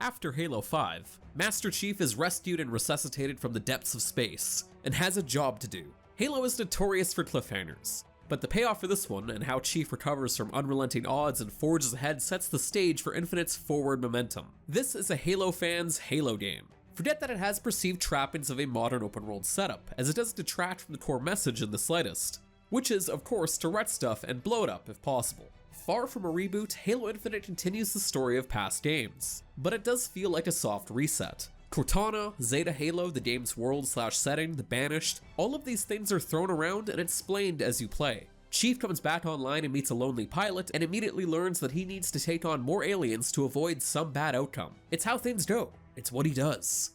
After Halo 5, Master Chief is rescued and resuscitated from the depths of space, and has a job to do. Halo is notorious for cliffhangers, but the payoff for this one and how Chief recovers from unrelenting odds and forges ahead sets the stage for Infinite's forward momentum. This is a Halo fan's Halo game. Forget that it has perceived trappings of a modern open world setup, as it doesn't detract from the core message in the slightest, which is, of course, to wreck stuff and blow it up if possible. Far from a reboot, Halo Infinite continues the story of past games, but it does feel like a soft reset. Cortana, Zeta Halo, the game's world/setting, the Banished, all of these things are thrown around and explained as you play. Chief comes back online and meets a lonely pilot and immediately learns that he needs to take on more aliens to avoid some bad outcome. It's how things go. It's what he does.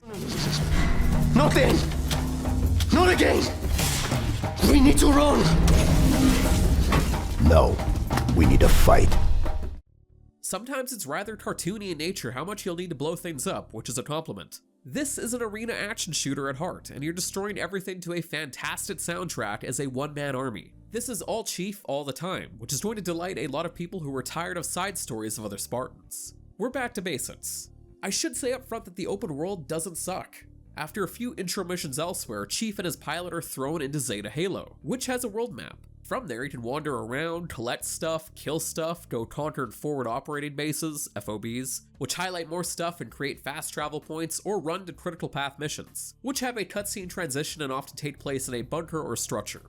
Not then! Not again! We need to run! No, we need to fight. Sometimes it's rather cartoony in nature how much you'll need to blow things up, which is a compliment. This is an arena action shooter at heart, and you're destroying everything to a fantastic soundtrack as a one-man army. This is all Chief all the time, which is going to delight a lot of people who are tired of side stories of other Spartans. We're back to basics. I should say up front that the open world doesn't suck. After a few intro missions elsewhere, Chief and his pilot are thrown into Zeta Halo, which has a world map. From there, you can wander around, collect stuff, kill stuff, go conquer forward operating bases, FOBs, which highlight more stuff and create fast travel points, or run to critical path missions, which have a cutscene transition and often take place in a bunker or structure.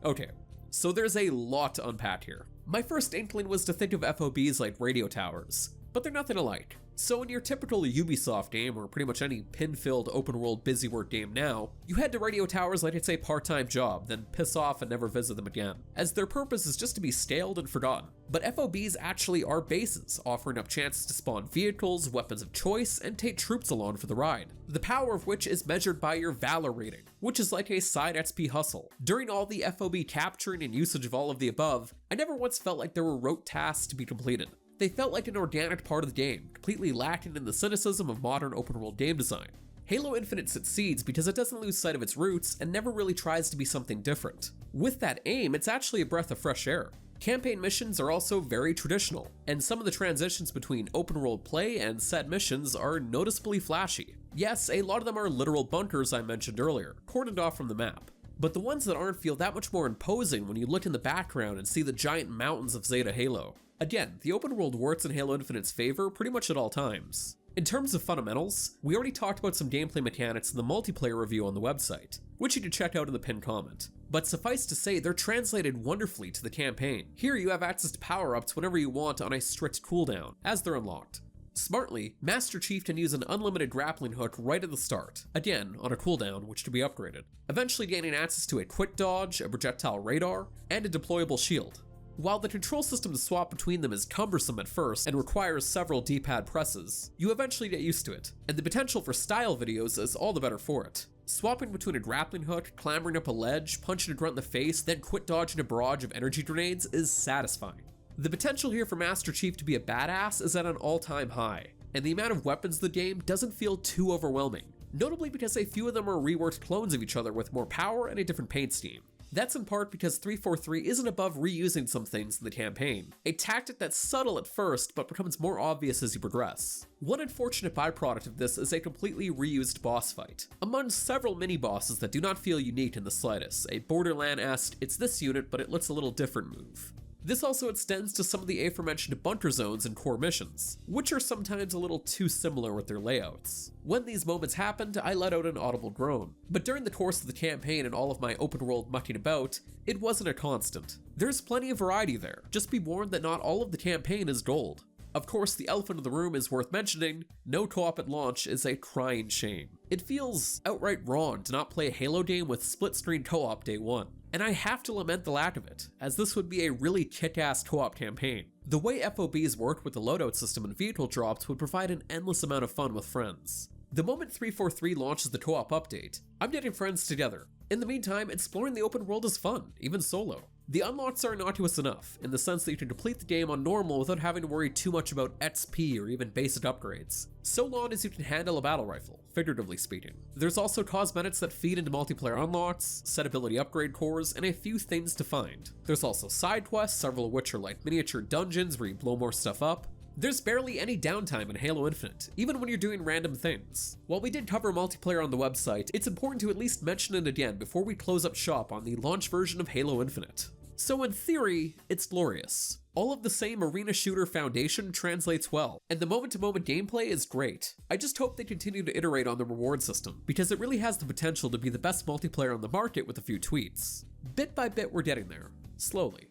Okay, so there's a lot to unpack here. My first inkling was to think of FOBs like radio towers, but they're nothing alike. So in your typical Ubisoft game, or pretty much any pin-filled open-world busy-work game now, you head to radio towers like it's a part-time job, then piss off and never visit them again, as their purpose is just to be scaled and forgotten. But FOBs actually are bases, offering up chances to spawn vehicles, weapons of choice, and take troops along for the ride, the power of which is measured by your Valor rating, which is like a side XP hustle. During all the FOB capturing and usage of all of the above, I never once felt like there were rote tasks to be completed. They felt like an organic part of the game, completely lacking in the cynicism of modern open-world game design. Halo Infinite succeeds because it doesn't lose sight of its roots and never really tries to be something different. With that aim, it's actually a breath of fresh air. Campaign missions are also very traditional, and some of the transitions between open-world play and set missions are noticeably flashy. Yes, a lot of them are literal bunkers I mentioned earlier, cordoned off from the map. But the ones that aren't feel that much more imposing when you look in the background and see the giant mountains of Zeta Halo. Again, the open world works in Halo Infinite's favor pretty much at all times. In terms of fundamentals, we already talked about some gameplay mechanics in the multiplayer review on the website, which you can check out in the pinned comment. But suffice to say, they're translated wonderfully to the campaign. Here you have access to power-ups whenever you want on a strict cooldown, as they're unlocked. Smartly, Master Chief can use an unlimited grappling hook right at the start, again on a cooldown which to be upgraded, eventually gaining access to a quick dodge, a projectile radar, and a deployable shield. While the control system to swap between them is cumbersome at first and requires several D-pad presses, you eventually get used to it, and the potential for style videos is all the better for it. Swapping between a grappling hook, clambering up a ledge, punching a grunt in the face, then quick dodging a barrage of energy grenades is satisfying. The potential here for Master Chief to be a badass is at an all-time high, and the amount of weapons in the game doesn't feel too overwhelming, notably because a few of them are reworked clones of each other with more power and a different paint scheme. That's in part because 343 isn't above reusing some things in the campaign, a tactic that's subtle at first but becomes more obvious as you progress. One unfortunate byproduct of this is a completely reused boss fight, among several mini-bosses that do not feel unique in the slightest, a Borderland-esque "it's this unit but it looks a little different" move. This also extends to some of the aforementioned bunker zones and core missions, which are sometimes a little too similar with their layouts. When these moments happened, I let out an audible groan, but during the course of the campaign and all of my open world mucking about, it wasn't a constant. There's plenty of variety there, just be warned that not all of the campaign is gold. Of course, the elephant in the room is worth mentioning, no co-op at launch is a crying shame. It feels outright wrong to not play a Halo game with split-screen co-op day one. And I have to lament the lack of it, as this would be a really kick-ass co-op campaign. The way FOBs work with the loadout system and vehicle drops would provide an endless amount of fun with friends. The moment 343 launches the co-op update, I'm getting friends together. In the meantime, exploring the open world is fun, even solo. The unlocks are innocuous enough, in the sense that you can complete the game on normal without having to worry too much about XP or even basic upgrades, so long as you can handle a battle rifle, figuratively speaking. There's also cosmetics that feed into multiplayer unlocks, set ability upgrade cores, and a few things to find. There's also side quests, several of which are like miniature dungeons where you blow more stuff up. There's barely any downtime in Halo Infinite, even when you're doing random things. While we did cover multiplayer on the website, it's important to at least mention it again before we close up shop on the launch version of Halo Infinite. So in theory, it's glorious. All of the same arena shooter foundation translates well, and the moment-to-moment gameplay is great. I just hope they continue to iterate on the reward system, because it really has the potential to be the best multiplayer on the market with a few tweaks. Bit by bit we're getting there, slowly.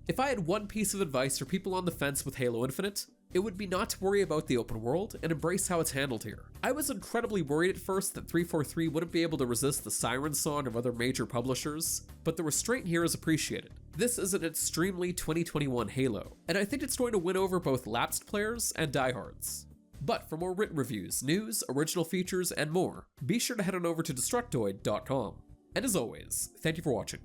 If I had one piece of advice for people on the fence with Halo Infinite, it would be not to worry about the open world and embrace how it's handled here. I was incredibly worried at first that 343 wouldn't be able to resist the siren song of other major publishers, but the restraint here is appreciated. This is an extremely 2021 Halo, and I think it's going to win over both lapsed players and diehards. But for more written reviews, news, original features, and more, be sure to head on over to Destructoid.com. And as always, thank you for watching.